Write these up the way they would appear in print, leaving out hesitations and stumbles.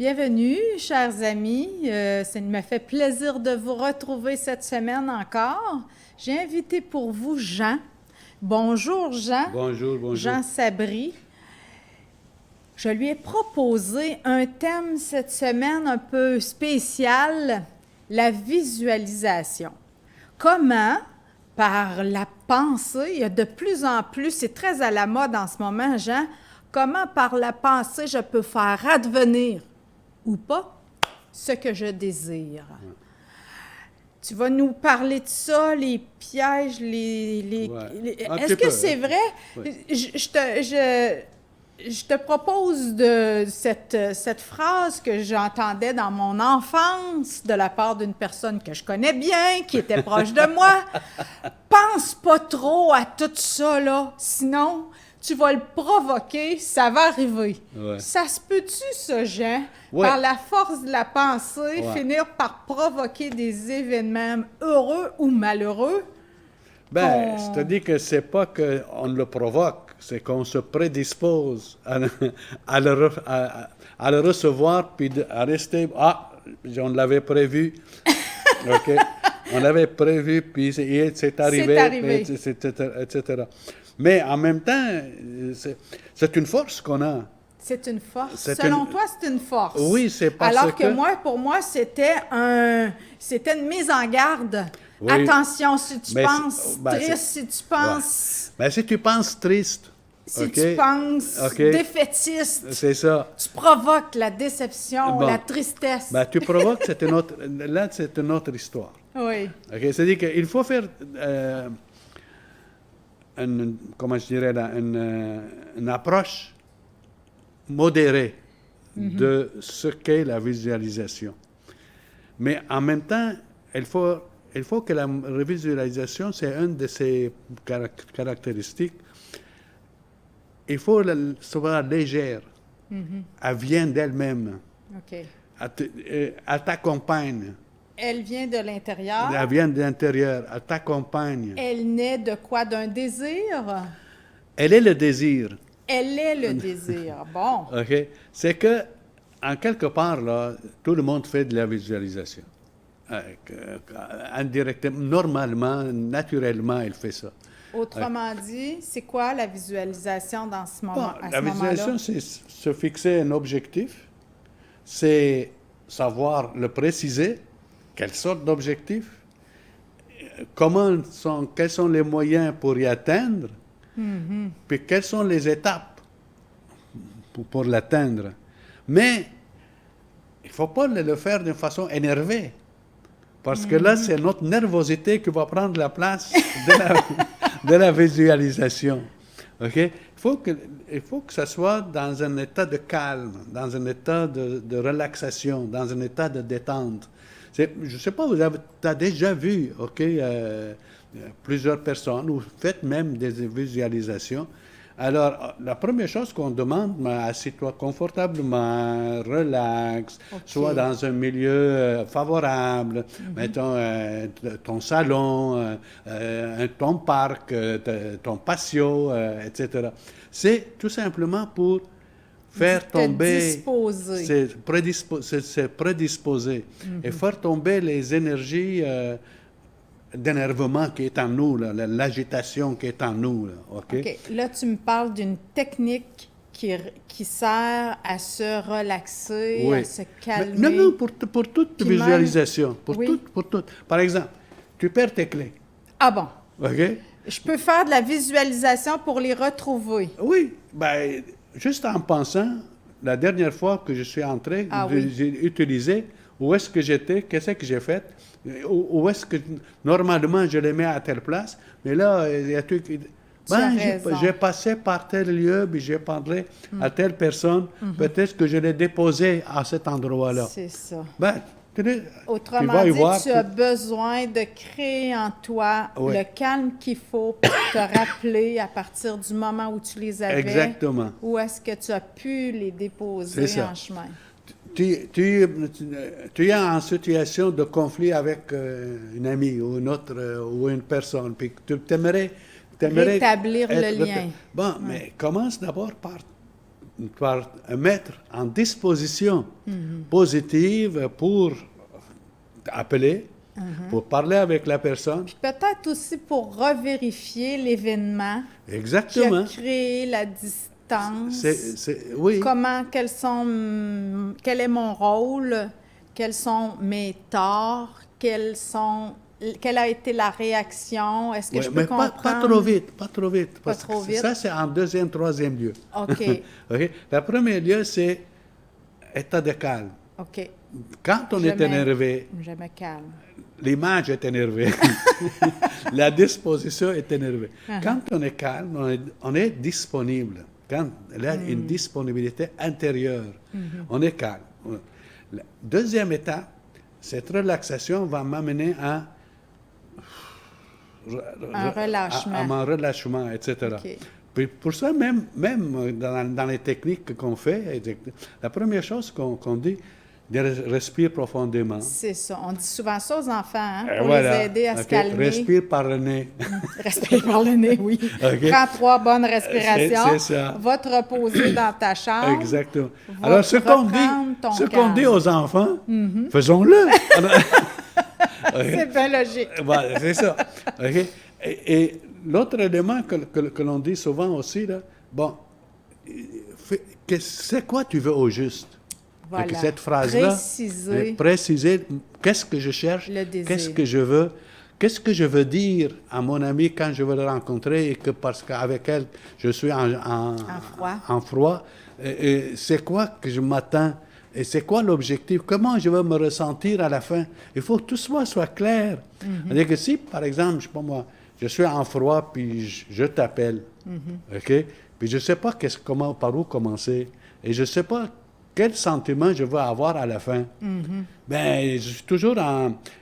Bienvenue, chers amis. Ça me fait plaisir de vous retrouver cette semaine encore. J'ai invité pour vous Jean. Bonjour, Jean. Bonjour, bonjour. Jean Sabry. Je lui ai proposé un thème cette semaine un peu spécial, la visualisation. Comment, par la pensée, il y a de plus en plus, c'est très à la mode en ce moment, Jean, comment par la pensée je peux faire advenir ou pas ce que je désire. Tu vas nous parler de ça, les pièges, Est-ce que c'est vrai? Oui. Je te propose de cette phrase que j'entendais dans mon enfance de la part d'une personne que je connais bien, qui était proche de moi. Pense pas trop à tout ça, là, sinon tu vas le provoquer, ça va arriver. Ouais. Ça se peut-tu, ça, Jean, Ouais. par la force de la pensée, finir par provoquer des événements heureux ou malheureux? C'est-à-dire que c'est pas qu'on le provoque, c'est qu'on se prédispose à le recevoir, puis à rester... Ah, on l'avait prévu. OK? On l'avait prévu, puis c'est arrivé. C'est arrivé. Etc. Mais en même temps, c'est une force qu'on a. C'est une force. Selon toi, c'est une force. Oui, c'est parce Alors que moi, pour moi, c'était une mise en garde. Oui. Attention, si tu Mais penses triste, si tu penses... Si tu penses triste, Si OK, tu penses OK, défaitiste, c'est ça. tu provoques la déception, Bon. la tristesse. Tu provoques, c'est une autre histoire. Oui. OK? C'est-à-dire qu'il faut faire, une approche modérée de ce qu'est la visualisation. Mais en même temps, il faut que la visualisation, c'est une de ses caractéristiques. Il faut soit légère. Elle vient d'elle-même. OK. Elle t'accompagne. Elle vient de l'intérieur. Elle vient de l'intérieur. Elle t'accompagne. Elle naît de quoi? D'un désir? Elle est le désir. Elle est le désir. Bon. OK? C'est que, en quelque part, là, tout le monde fait de la visualisation. Indirectement, normalement, naturellement, il fait ça. Autrement dit, c'est quoi la visualisation dans ce moment, à ce La moment-là? visualisation, c'est se fixer un objectif, c'est savoir le préciser, quelle sorte d'objectif, quels sont les moyens pour y atteindre, puis quelles sont les étapes pour l'atteindre. Mais il ne faut pas le faire d'une façon énervée, parce que là, c'est notre nervosité qui va prendre la place de la visualisation. OK? Il faut que ça soit dans un état de calme, dans un état de relaxation, dans un état de détente. Je ne sais pas, tu as déjà vu, OK, plusieurs personnes, ou faites même des visualisations. Alors, la première chose qu'on demande, assieds-toi confortablement, relax, soit dans un milieu favorable, mettons ton salon, ton parc, ton patio, etc. C'est tout simplement pour faire tomber, c'est prédisposer et faire tomber les énergies d'énervement qui est en nous, l'agitation qui est en nous. Là, OK? Là, tu me parles d'une technique qui sert à se relaxer, à se calmer. Non, pour toute visualisation. Oui. Pour tout. Par exemple, tu perds tes clés. Ah bon? OK? Je peux faire de la visualisation pour les retrouver. Oui. Juste en pensant, la dernière fois que je suis entré, j'ai utilisé où est-ce que j'étais, qu'est-ce que j'ai fait, où est-ce que normalement je les mets à telle place, mais là, il y a tout. J'ai passé par tel lieu, puis j'ai parlé à telle personne, peut-être que je l'ai déposé à cet endroit-là. C'est ça. Autrement dit, tu as besoin de créer en toi le calme qu'il faut pour te rappeler à partir du moment où tu les avais. Exactement. Où est-ce que tu as pu les déposer en chemin. Tu es en situation de conflit avec une amie ou une autre ou une personne, puis tu aimerais rétablir le lien. Mais commence d'abord par par mettre en disposition positive pour appeler, pour parler avec la personne. Puis peut-être aussi pour revérifier l'événement qui a Exactement. créé la distance. Oui. Quel est mon rôle? Quels sont mes torts? Quelle a été la réaction? Est-ce que Ouais, je peux mais comprendre? pas trop vite, pas trop vite. Pas Parce trop que vite. ça, c'est en deuxième, troisième lieu. OK. OK? Le premier lieu, c'est état de calme. OK. Quand on est énervé, Je me calme. l'image est énervée. La disposition est énervée. Quand on est calme, on est disponible. Quand il y a une disponibilité intérieure, on est calme. La deuxième étape, cette relaxation va m'amener à Un relâchement. à mon relâchement, etc. OK. Puis pour ça, même dans les techniques qu'on fait, la première chose qu'on dit, de respirer profondément. C'est ça. On dit souvent ça aux enfants, hein, pour Voilà. les aider à se OK. calmer. Respire par le nez. Respire par le nez, oui. OK. Prends 3 bonnes respirations. C'est ça. Va te reposer dans ta chambre. Exactement. Va Alors, ce reprendre ton qu'on calme. dit aux enfants, faisons-le. C'est bien logique. Voilà, c'est ça. OK? Et l'autre élément que l'on dit souvent aussi, là, bon, c'est quoi tu veux au juste? Voilà. Donc, cette phrase-là, préciser qu'est-ce que je cherche, Le désir. qu'est-ce que je veux, qu'est-ce que je veux dire à mon ami quand je veux le rencontrer et que parce qu'avec elle, je suis en froid. Et c'est quoi que je m'attends? Et c'est quoi l'objectif? Comment je vais me ressentir à la fin? Il faut que tout soit clair. C'est-à-dire que si, par exemple, je sais pas moi, je suis en froid, puis je t'appelle, OK? Puis je ne sais pas par où commencer, et je ne sais pas quel sentiment je vais avoir à la fin. Ben, je suis toujours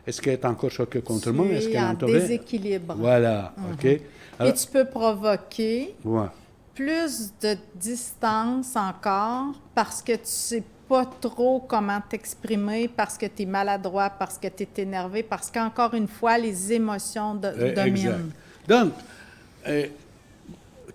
est-ce qu'elle est encore choquée contre moi? Est-ce Tu es qu'elle est en entourée? déséquilibre. Voilà, OK? Alors, Et tu peux provoquer ouais. plus de distance encore parce que tu sais pas trop comment t'exprimer, parce que tu es maladroit, parce que tu es énervé, parce qu'encore une fois, les émotions dominent. Exact. Donc,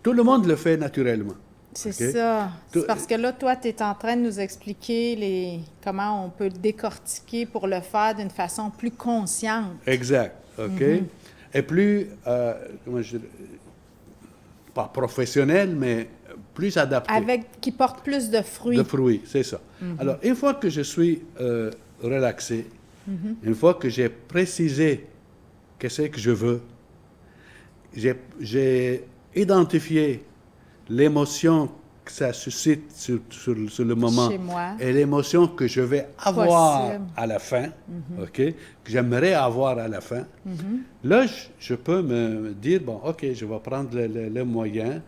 tout le monde le fait naturellement. C'est OK? ça. C'est parce que là, toi, tu es en train de nous expliquer comment on peut le décortiquer pour le faire d'une façon plus consciente. Exact, OK? Et plus, comment je dirais, pas professionnel, mais plus adapté. Qui porte plus de fruits. De fruits, c'est ça. Alors, une fois que je suis relaxé, une fois que j'ai précisé qu'est-ce que je veux, j'ai identifié l'émotion que ça suscite sur le moment Chez moi. et l'émotion que je vais avoir Possible. à la fin, OK, que j'aimerais avoir à la fin. Là, je peux me dire, bon, OK, je vais prendre le moyen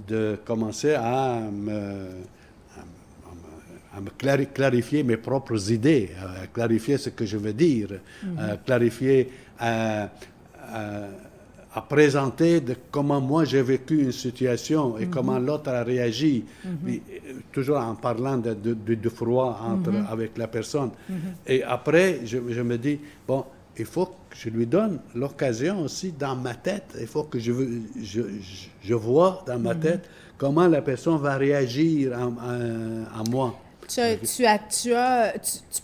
de commencer à me clarifier mes propres idées, à clarifier ce que je veux dire, à clarifier, à présenter comment moi j'ai vécu une situation et comment l'autre a réagi, mais, toujours en parlant de froid avec la personne. Et après, je me dis, bon, il faut que je lui donne l'occasion aussi dans ma tête, il faut que je vois dans ma tête comment la personne va réagir à moi. Tu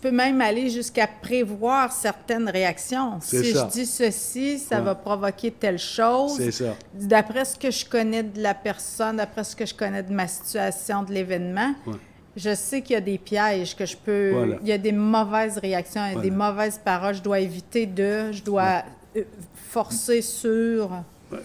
peux même aller jusqu'à prévoir certaines réactions. C'est si ça. je dis ceci, ça va provoquer telle chose. C'est ça. D'après ce que je connais de la personne, d'après ce que je connais de ma situation, de l'événement, je sais qu'il y a des pièges que je peux... Voilà. Il y a des mauvaises réactions, il y a des mauvaises paroles. Je dois éviter je dois forcer sur...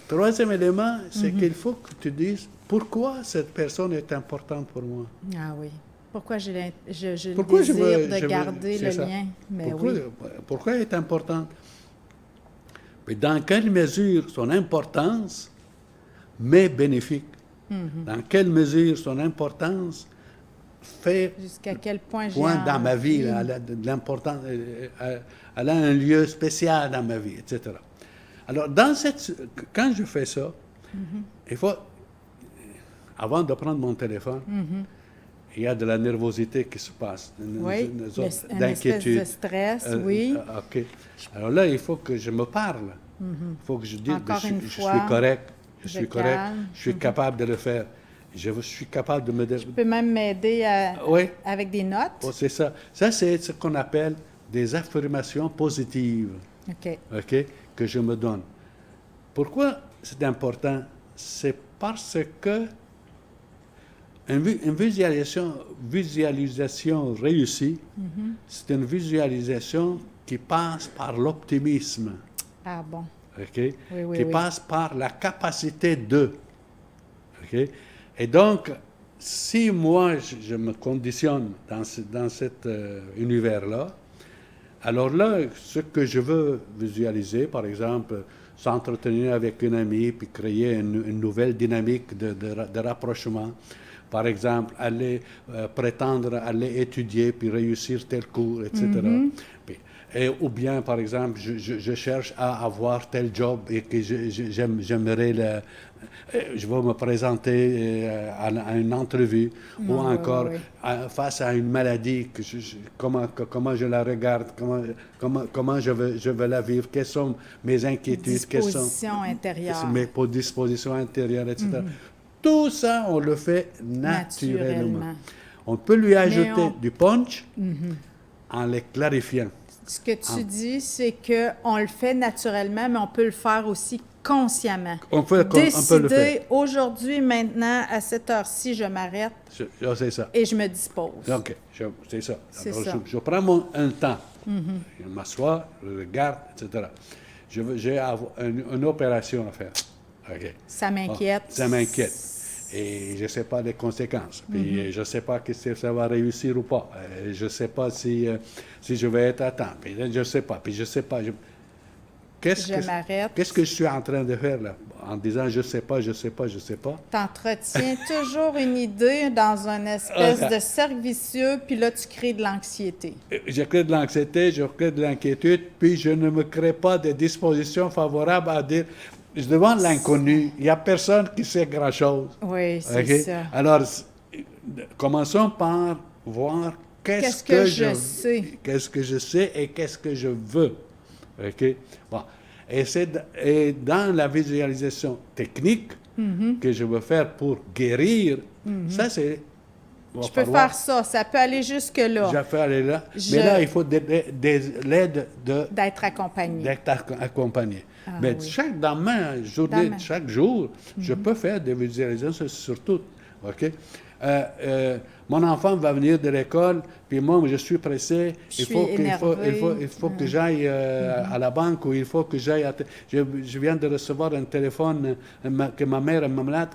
Troisième élément, c'est qu'il faut que tu dises pourquoi cette personne est importante pour moi. Ah oui. Pourquoi j'ai le désir de garder le lien? Mais pourquoi elle est importante? Mais dans quelle mesure son importance m'est bénéfique? Dans quelle mesure son importance fait... Jusqu'à quel point dans ma vie, là, elle a de l'importance, elle a un lieu spécial dans ma vie, etc. Alors, quand je fais ça, il faut, avant de prendre mon téléphone, il y a de la nervosité qui se passe, une d'inquiétude. espèce de stress, oui. OK. Alors là, il faut que je me parle. Il faut que je dise, Encore une je fois, suis correct, je suis correct, calme. je suis capable de le faire. Je suis capable de me... Tu peux même m'aider Oui, avec des notes. oh, c'est ça. Ça, c'est ce qu'on appelle des affirmations positives, OK. OK, que je me donne. Pourquoi c'est important? C'est parce que une visualisation réussie, c'est une visualisation qui passe par l'optimisme, Ah bon. OK? Oui, oui, Qui oui. passe par la capacité de. OK? Et donc, si moi, je me conditionne dans cet univers-là, alors là, ce que je veux visualiser, par exemple, s'entretenir avec une amie, puis créer une nouvelle dynamique de rapprochement. Par exemple, aller prétendre aller étudier, puis réussir tel cours, etc. Ou bien, par exemple, je cherche à avoir tel job et que j'aimerais je vais me présenter à une entrevue ou Ouais, encore ouais, ouais. face à une maladie, comment je la regarde, comment je veux la vivre, quelles sont mes inquiétudes, quelles sont Disposition intérieure. mes dispositions intérieures, etc. Tout ça, on le fait naturellement. On peut lui ajouter du punch en les clarifiant. Ce que tu dis, c'est qu'on le fait naturellement, mais on peut le faire aussi consciemment. On peut le faire. Décider, aujourd'hui, maintenant, à cette heure-ci, je m'arrête C'est ça. et je me dispose. OK, c'est ça. C'est Alors, ça. je prends un temps. Je m'assois, je regarde, etc. J'ai une opération à faire. OK. Ça m'inquiète. Ça m'inquiète. Et je ne sais pas les conséquences. Puis je ne sais pas si ça va réussir ou pas. Je ne sais pas si je vais être à temps. Puis je ne sais pas. Puis je ne sais pas. m'arrête. Qu'est-ce que je suis en train de faire là? En disant je ne sais pas, je ne sais pas, je ne sais pas. T'entretiens toujours une idée dans une espèce de cercle vicieux, puis là, tu crées de l'anxiété. Je crée de l'anxiété, je crée de l'inquiétude, puis je ne me crée pas de dispositions favorables à dire... Je demande l'inconnu. Il n'y a personne qui sait grand-chose. Oui, c'est Okay? ça. Alors, commençons par voir qu'est-ce que je sais. Qu'est-ce que je sais et qu'est-ce que je veux. OK? Bon. Et dans la visualisation technique que je veux faire pour guérir, ça, c'est... Je peux faire ça. Ça peut aller jusque-là. Je peux aller là. Mais là, il faut l'aide d'être accompagné. D'être accompagné. Ah, mais oui. dans ma journée, chaque jour, je peux faire des visualisations sur tout. OK? Mon enfant va venir de l'école, puis moi, je suis pressé. Il faut que j'aille à la banque ou il faut que j'aille je viens de recevoir un téléphone que ma mère est malade.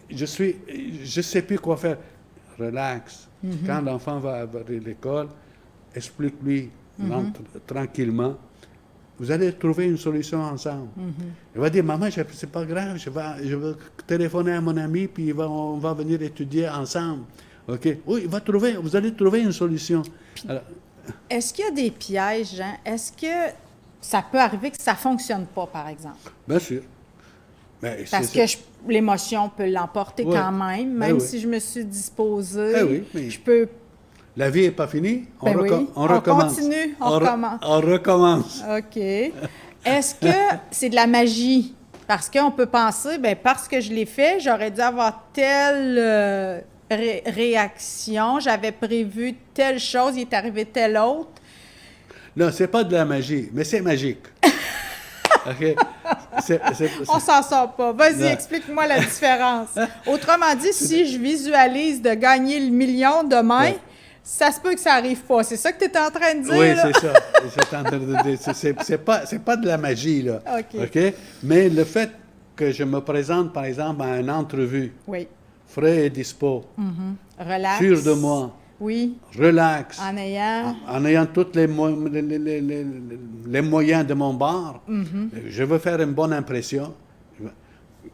Je ne sais plus quoi faire. Relax. Quand l'enfant va à l'école, explique-lui tranquillement. Vous allez trouver une solution ensemble. Il va dire, maman, c'est pas grave, je vais téléphoner à mon ami, puis on va venir étudier ensemble. OK? Oui, vous allez trouver une solution. Alors, est-ce qu'il y a des pièges, Jean? Est-ce que ça peut arriver que ça ne fonctionne pas, par exemple? Bien sûr. Mais parce que l'émotion peut l'emporter quand même si je me suis disposée. Je peux... La vie n'est pas finie. On recommence. Continue, on recommence. On recommence. OK. Est-ce que c'est de la magie? Parce qu'on peut penser, parce que je l'ai fait, j'aurais dû avoir telle réaction, j'avais prévu telle chose, il est arrivé telle autre. Non, c'est pas de la magie, mais c'est magique. OK? On s'en sort pas. Vas-y, explique-moi la différence. Autrement dit, si je visualise de gagner le million demain, ça se peut que ça n'arrive pas. C'est ça que tu es en train de dire? Oui, là? c'est ça. C'est pas de la magie, là. OK. Mais le fait que je me présente, par exemple, à une entrevue, frais et dispo, relax, sûr de moi, relax, en ayant tous les moyens de mon bord, je veux faire une bonne impression.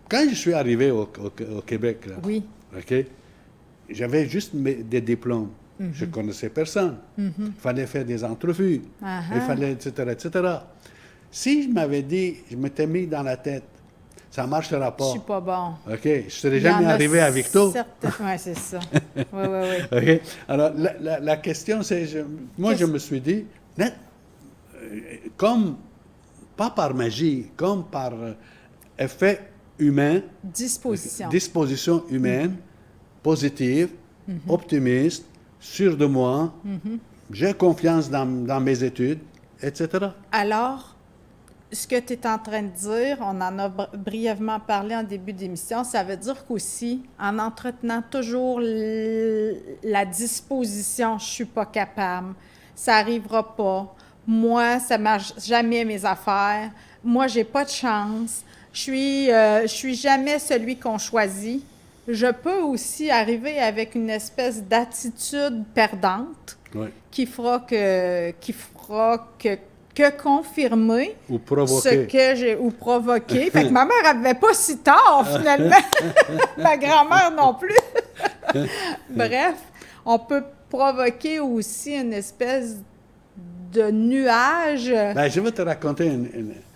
Quand je suis arrivé au Québec, là, j'avais juste des diplômes. Je ne connaissais personne. Il fallait faire des entrevues. Il fallait, etc., etc. Si je m'avais dit, je m'étais mis dans la tête, ça ne marchera pas. Je suis pas bon. OK. Je ne serais jamais arrivé à Victo. Oui, c'est ça. Oui. OK. Alors, la question, c'est, je me suis dit, comme, pas par magie, comme par effet humain, Disposition. disposition humaine, positive, optimiste, sûr de moi, j'ai confiance dans mes études, etc. Alors, ce que tu es en train de dire, on en a brièvement parlé en début d'émission, ça veut dire qu'aussi, en entretenant toujours la disposition, je suis pas capable, ça arrivera pas, moi, ça marche jamais mes affaires, moi, j'ai pas de chance, je suis jamais celui qu'on choisit. Je peux aussi arriver avec une espèce d'attitude perdante Oui. qui fera que confirmer Ou ce provoquer. que j'ai ou provoquer. Fait que ma mère n'avait pas si tort finalement, ma grand-mère non plus. Bref, on peut provoquer aussi une espèce de nuage. Ben, je vais te raconter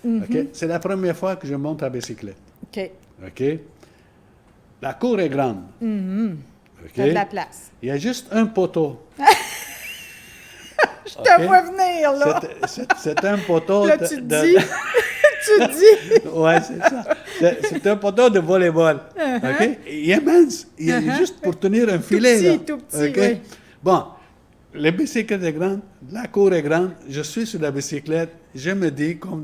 OK? C'est la première fois que je monte à bicyclette. OK, OK? La cour est grande. OK? t'as de la place. Il y a juste un poteau. Je te vois venir, là. C'est un poteau Là, tu dis, tu dis. Oui, c'est ça. C'est un poteau de volleyball. OK? Il est mince. Il est juste pour tenir un filet. petit, là. tout petit, OK? oui. Bon, la bicyclette est grande, la cour est grande, je suis sur la bicyclette, je me dis comme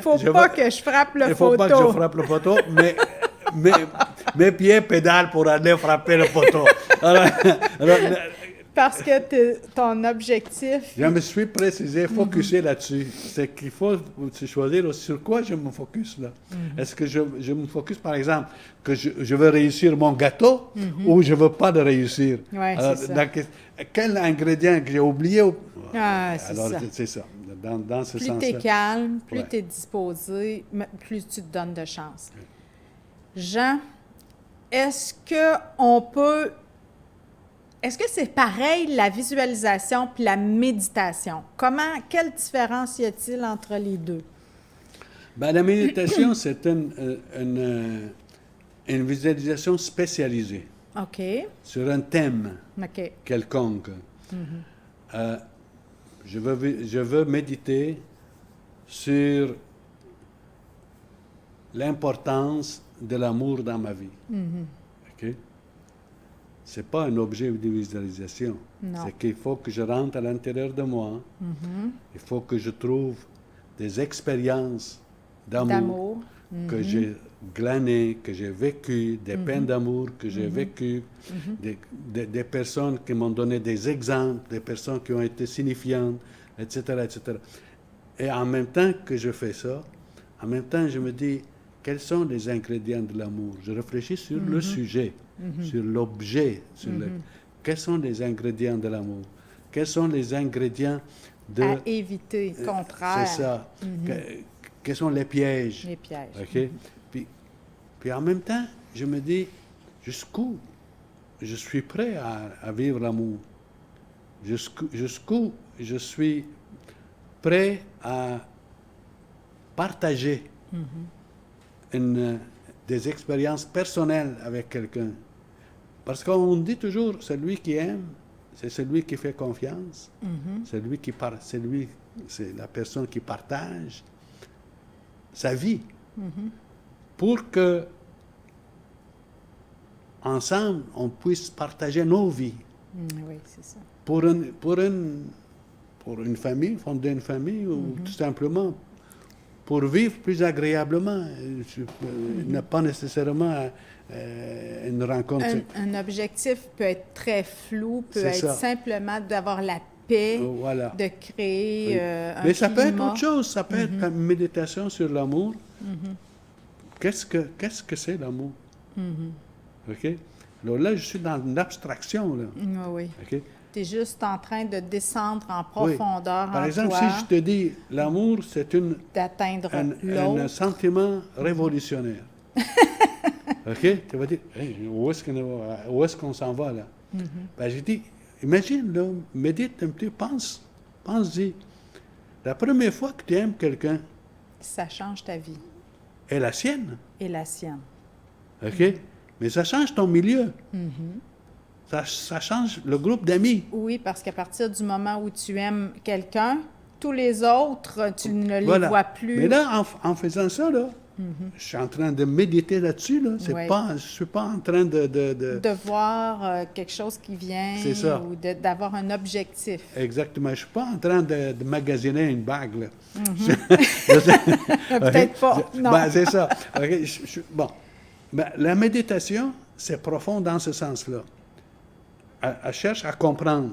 Faut pas que je frappe le il faut pas que je poteau. frappe le poteau, mais mes pieds pédalent pour aller frapper le poteau. Alors, Parce que ton objectif, je me suis précisé, focusé là-dessus. C'est qu'il faut se choisir sur quoi je me focus là. Est-ce que je me focus, par exemple, que je veux réussir mon gâteau ou je veux pas le réussir? Ouais, Alors, c'est ça. quel ingrédient que j'ai oublié? Ah, c'est Alors, ça. c'est ça. Dans ce plus sens-là. tu es calme, plus Ouais. tu es disposé, plus tu te donnes de chance. Jean, est-ce que c'est pareil la visualisation puis la méditation? Quelle différence y a-t-il entre les deux? Ben, la méditation, c'est une visualisation spécialisée OK. sur un thème OK. quelconque. Je veux méditer sur l'importance de l'amour dans ma vie. OK? C'est pas un objet de visualisation. Non. C'est qu'il faut que je rentre à l'intérieur de moi. Il faut que je trouve des expériences d'amour que j'ai glanées, que j'ai vécues, des peines d'amour que j'ai vécues, des personnes qui m'ont donné des exemples, des personnes qui ont été signifiantes, etc., etc. Et en même temps que je fais ça, en même temps, je me dis, quels sont les ingrédients de l'amour? Je réfléchis sur le sujet, sur l'objet, quels sont les ingrédients de l'amour? Quels sont les ingrédients de... À éviter, contraire. C'est ça. Quels sont les pièges? Les pièges. OK? Puis en même temps, je me dis, jusqu'où je suis prêt à vivre l'amour? Jusqu'où je suis prêt à partager des expériences personnelles avec quelqu'un. Parce qu'on dit toujours, celui qui aime, c'est celui qui fait confiance, c'est la personne qui partage sa vie. Pour que, ensemble, on puisse partager nos vies. Oui, c'est ça. Pour une famille, fonder une famille, ou tout simplement pour vivre plus agréablement. N'a pas nécessairement une rencontre. Un objectif peut être très flou, peut C'est être ça. simplement d'avoir la paix, Voilà. de créer un Mais ça peut être climat. autre chose, ça peut être une méditation sur l'amour. Qu'est-ce que c'est l'amour? OK? Alors là, je suis dans une abstraction, là. Oui. OK? Tu es juste en train de descendre en Oui. profondeur Par en exemple, toi, si je te dis l'amour, c'est d'atteindre un l'autre. sentiment révolutionnaire. OK? Tu vas dire, hey, où est-ce qu'on s'en va, là? Ben, j'ai dit, imagine, là, médite un petit peu, pense-y. La première fois que tu aimes quelqu'un Ça change ta vie est la sienne. et la sienne. OK? Mais ça change ton milieu. Ça change le groupe d'amis. Oui, parce qu'à partir du moment où tu aimes quelqu'un, tous les autres, tu ne les Voilà. vois plus. Mais là, en faisant ça, là, Je suis en train de méditer là-dessus, là. C'est Oui. pas, je suis pas en train de... De voir quelque chose qui vient C'est ça. ou d'avoir un objectif. Exactement. Je suis pas en train de magasiner une bague, là. Peut-être pas, non. Ben, c'est ça. OK, bon. Ben, la méditation, c'est profond dans ce sens-là. Elle cherche à comprendre,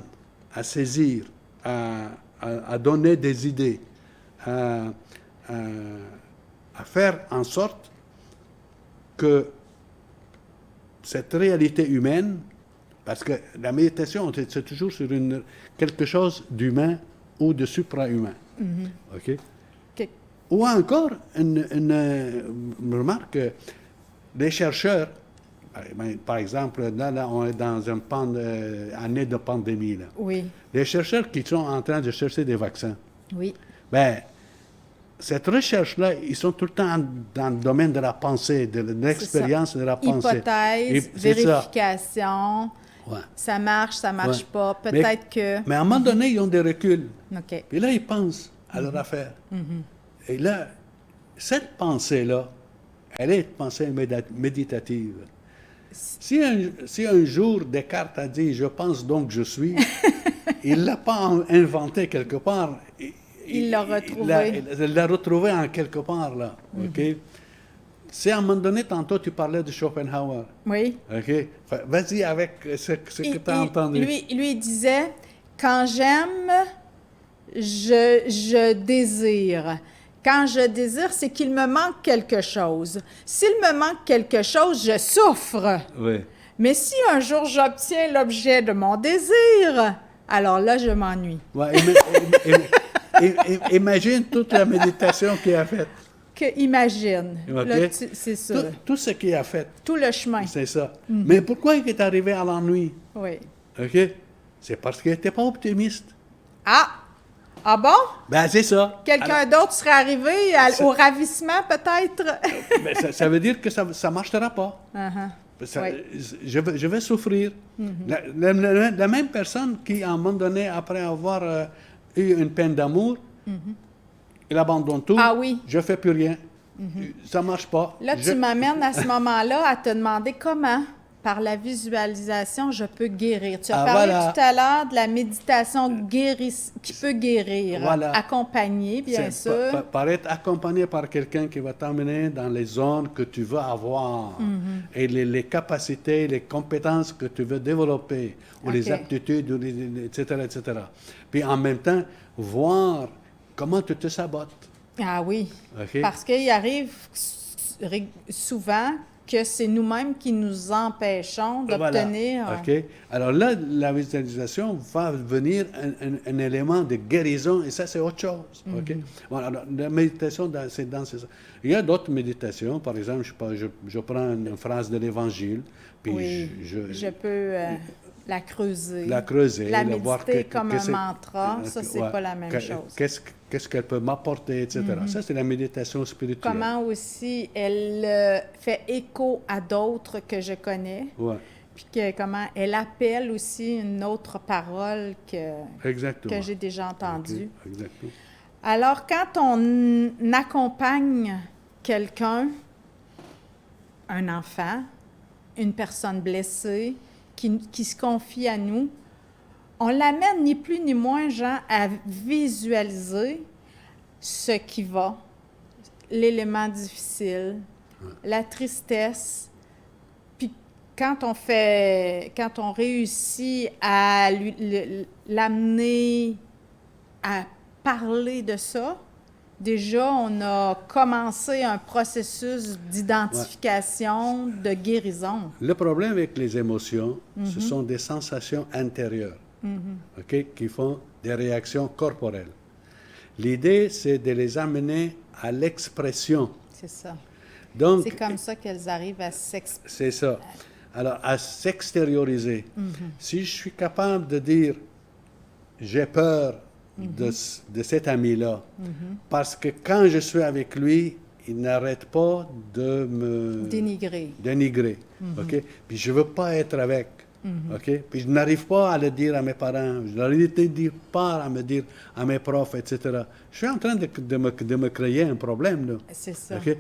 à saisir, à donner des idées, à faire en sorte que cette réalité humaine, parce que la méditation, c'est toujours sur quelque chose d'humain ou de supra-humain. OK? Que- Ou encore, une remarque, les chercheurs, par exemple, là, on est dans une année de pandémie. Là. Oui, Les chercheurs qui sont en train de chercher des vaccins, oui, ben, cette recherche-là, ils sont tout le temps dans le domaine de la pensée, de l'expérience de la pensée. hypothèse, C'est ça. vérification, Ouais. ça marche Ouais. pas, peut-être que... Mais à un moment donné, ils ont des reculs. OK. Puis là, ils pensent à leur affaire. Et là, cette pensée-là, elle est une pensée méditative. Si un jour Descartes a dit « je pense donc je suis », il ne l'a pas inventé quelque part. Il l'a retrouvé. Il l'a retrouvé en quelque part, là. OK? Si à un moment donné, tantôt, tu parlais de Schopenhauer. Oui. OK? Vas-y avec ce que tu as entendu. Lui, il disait, quand j'aime, je désire. Quand je désire, c'est qu'il me manque quelque chose. S'il me manque quelque chose, je souffre. Oui. Mais si un jour j'obtiens l'objet de mon désir, alors là, je m'ennuie. Ouais, imagine toute la méditation qu'il a faite. Imagine. OK? Là, c'est ça. Tout ce qu'il a fait, Tout le chemin. c'est ça. Mais pourquoi il est arrivé à l'ennui? Oui. OK? C'est parce qu'il n'était pas optimiste. Ah! Ah bon? Ben, c'est ça. Quelqu'un d'autre serait arrivé au ravissement, peut-être? Ben, ça veut dire que ça ne marchera pas. Ça- Oui. je vais souffrir. La même personne qui, à un moment donné, après avoir eu une peine d'amour, il abandonne tout. Ah oui. Je ne fais plus rien. Ça ne marche pas. Là, tu m'amènes à ce moment-là à te demander comment, par la visualisation, je peux guérir. Tu as parlé voilà. tout à l'heure de la méditation qui peut guérir, Voilà. accompagnée, bien C'est sûr. par être accompagné par quelqu'un qui va t'emmener dans les zones que tu veux avoir et les capacités, les compétences que tu veux développer, ou les OK. aptitudes, etc., etc. Puis en même temps, voir comment tu te sabotes. Ah oui. OK? Parce qu'il arrive souvent que c'est nous-mêmes qui nous empêchons d'obtenir. Voilà. OK? Alors là, la visualisation va devenir un élément de guérison et ça, c'est autre chose. OK? Voilà, alors, la méditation, c'est dans ça. Il y a d'autres méditations. Par exemple, je prends une phrase de l'Évangile, puis Oui, je peux la creuser. la creuser, La voir méditer comme un c'est- mantra, ça, c'est ouais, pas la même chose. Qu'est-ce qu'elle peut m'apporter, etc. Ça, c'est la méditation spirituelle. Comment aussi elle fait écho à d'autres que je connais, Ouais, puis comment elle appelle aussi une autre parole exactement. que j'ai déjà entendue. OK, exactement. Alors, quand on accompagne quelqu'un, un enfant, une personne blessée, qui se confie à nous, on l'amène ni plus ni moins, Jean, à visualiser ce qui va, l'élément difficile, la tristesse. Puis quand on réussit à l'amener à parler de ça, déjà, on a commencé un processus d'identification, de guérison. Le problème avec les émotions, ce sont des sensations intérieures, OK, qui font des réactions corporelles. L'idée, c'est de les amener à l'expression. C'est ça. Donc, C'est comme ça qu'elles arrivent à s'exprimer. c'est ça. Alors, à s'extérioriser. Si je suis capable de dire, j'ai peur de cet ami-là, parce que quand je suis avec lui, il n'arrête pas de me Dénigrer. OK? Puis je ne veux pas être avec. OK? Puis je n'arrive pas à le dire à mes parents, je n'arrive pas à me dire à mes profs, etc. Je suis en train de me créer un problème, là. C'est ça. OK?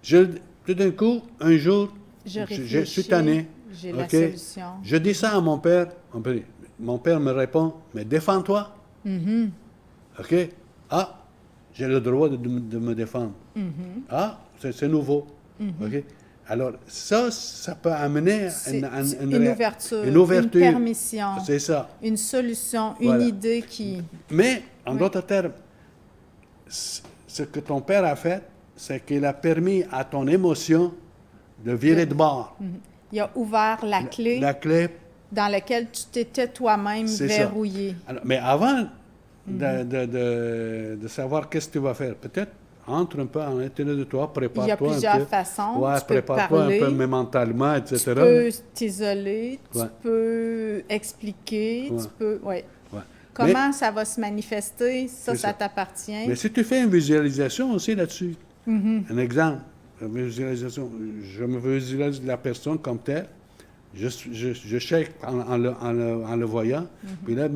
Tout d'un coup, un jour, Je je réfléchis. suis tanné. J'ai la OK? solution. Je dis ça à mon père. Mon père me répond, mais défends-toi. OK? Ah, j'ai le droit de me défendre. Ah, c'est nouveau. OK? Alors, ça peut amener C'est une une ouverture, une ouverture. une permission, C'est ça. une solution, Voilà. une idée qui... Mais, en Oui. d'autres termes, ce que ton père a fait, c'est qu'il a permis à ton émotion de virer de bord. Il a ouvert la clé La clé, dans laquelle tu t'étais toi-même c'est ça. verrouillé. Alors, mais avant de savoir qu'est-ce que tu vas faire, peut-être entre un peu en l'intérieur de toi, prépare-toi Il y a un peu. plusieurs façons. Ouais, Tu peux prépare-toi un parler, peu mais mentalement, etc. tu peux t'isoler, tu Ouais. peux expliquer, Ouais. tu peux... Ouais. Ouais. Comment ça va se manifester, ça C'est ça. t'appartient. Mais si tu fais une visualisation aussi là-dessus, un exemple, une visualisation, je me visualise la personne comme telle, je check en le voyant, puis là,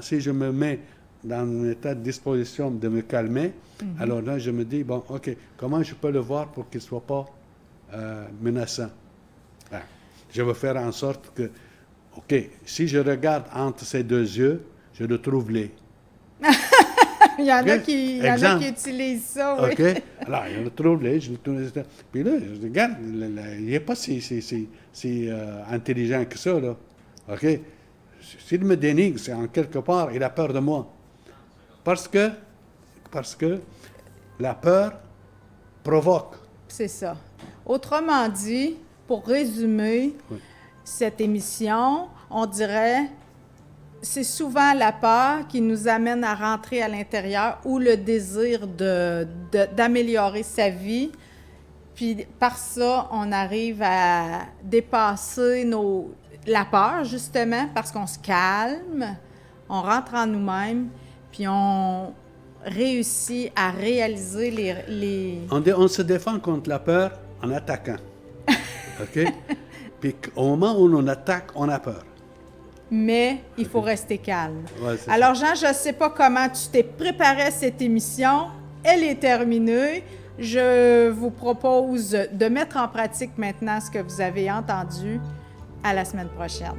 si je me mets dans un état de disposition de me calmer, alors là, je me dis, bon, OK, comment je peux le voir pour qu'il ne soit pas menaçant? Ah, je vais faire en sorte que, OK, si je regarde entre ses deux yeux, je le trouve laid. Il y en a OK? qui, il y en a Exemple. qui utilisent ça, oui. OK? Alors, je le trouve laid, je le trouve... Puis là, je regarde, il n'est pas si intelligent que ça, là. OK? S'il me dénigre, c'est en quelque part, il a peur de moi. Parce que la peur provoque. C'est ça. Autrement dit, pour résumer Oui. cette émission, on dirait c'est souvent la peur qui nous amène à rentrer à l'intérieur ou le désir d'améliorer sa vie. Puis par ça, on arrive à dépasser la peur, justement, parce qu'on se calme, on rentre en nous-mêmes, puis on réussit à réaliser les... On se défend contre la peur en attaquant. OK? Puis au moment où on attaque, on a peur. Mais il faut rester calme. Ouais, c'est Alors, Jean, je ne sais pas comment tu t'es préparé à cette émission. Elle est terminée. Je vous propose de mettre en pratique maintenant ce que vous avez entendu. À la semaine prochaine.